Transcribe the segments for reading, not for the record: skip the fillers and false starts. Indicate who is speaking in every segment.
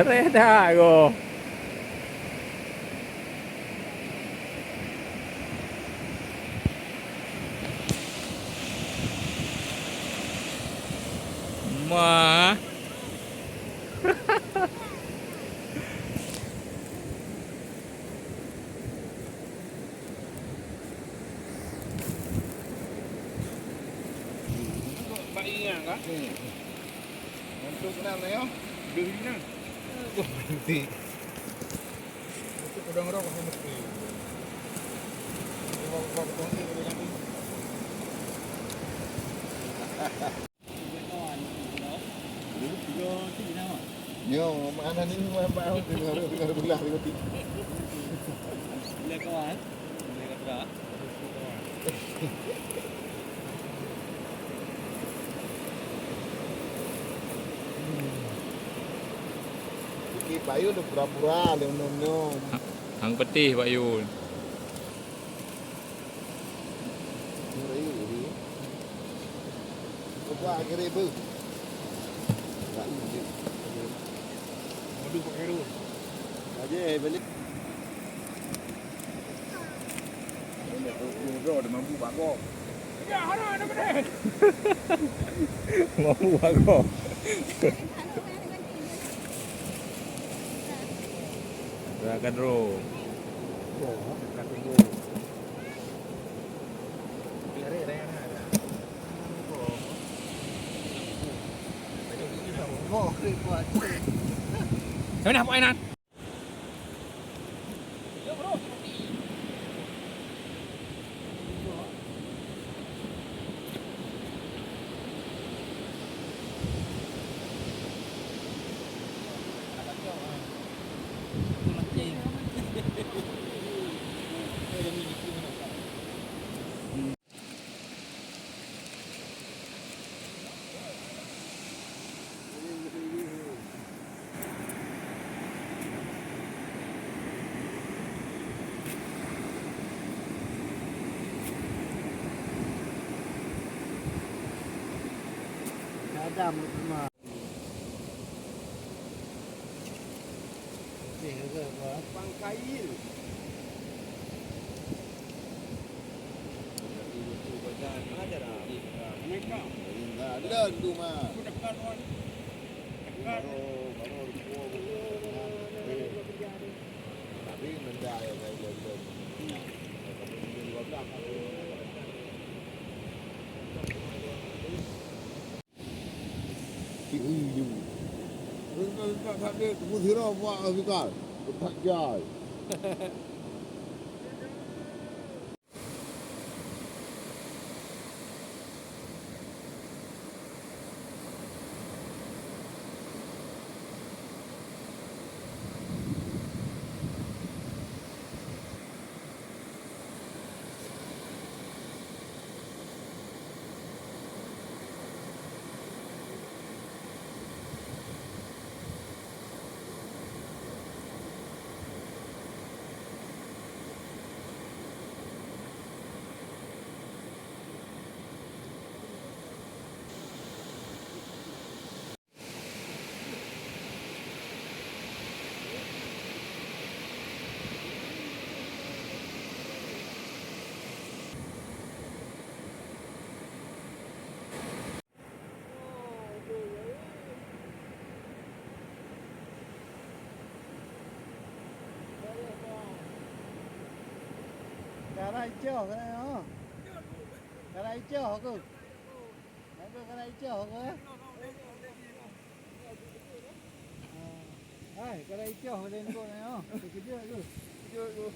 Speaker 1: Reda go. Ma.
Speaker 2: Baiknya kan?
Speaker 3: Untuk kenapa ya?
Speaker 2: Dirinya.
Speaker 3: Berhenti. Itu pedang roh sama mesti. Bawa betul ni boleh lagi. Yo, mana ni mana dengar belah tadi.
Speaker 2: Bila kawan, bila kata.
Speaker 3: Iki payu udah pura-pura leon-leon.
Speaker 1: Hang petih Pak Yun.
Speaker 3: Buat akhirnya ibu.
Speaker 2: Madu pakai dulu.
Speaker 3: Aja balik. Bro, ada mampu bangkok.
Speaker 2: Ya, ada benda.
Speaker 1: Mau aku. Silakan bro.
Speaker 2: Mana nak buat ainan?
Speaker 3: Ada semua. Pangkail. Ada tu mah. Tapi benda yang lain. Tak ada temu sirah buat fikal. Tak jai. Cái này chưa cái này hả? Cái này chưa hả cô? Cái này chưa hả cô? Đây, cái này chưa hả lên cô này hả? Cái chưa cô? Chưa cô.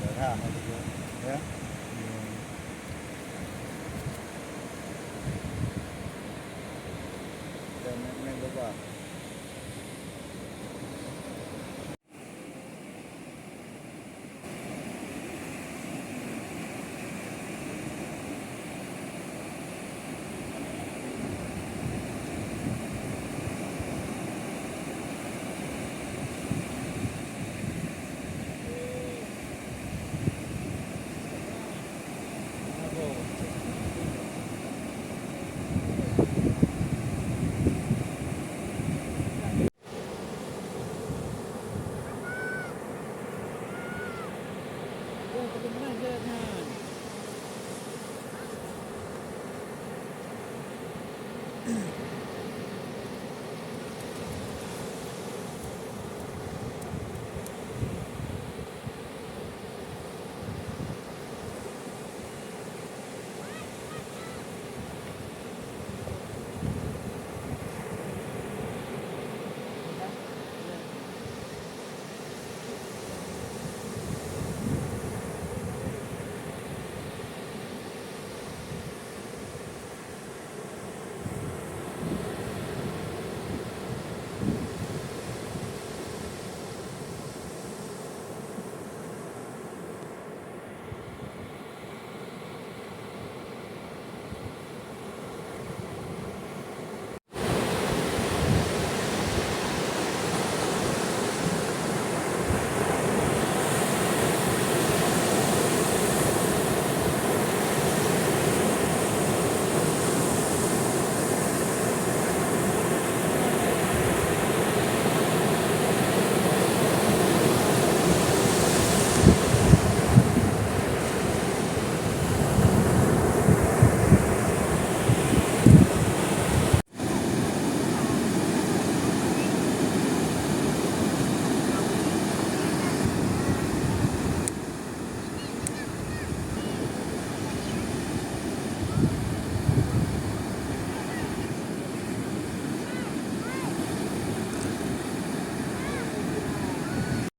Speaker 3: rồi ha hay được nhé nên được vào
Speaker 2: Oh, kau benar je.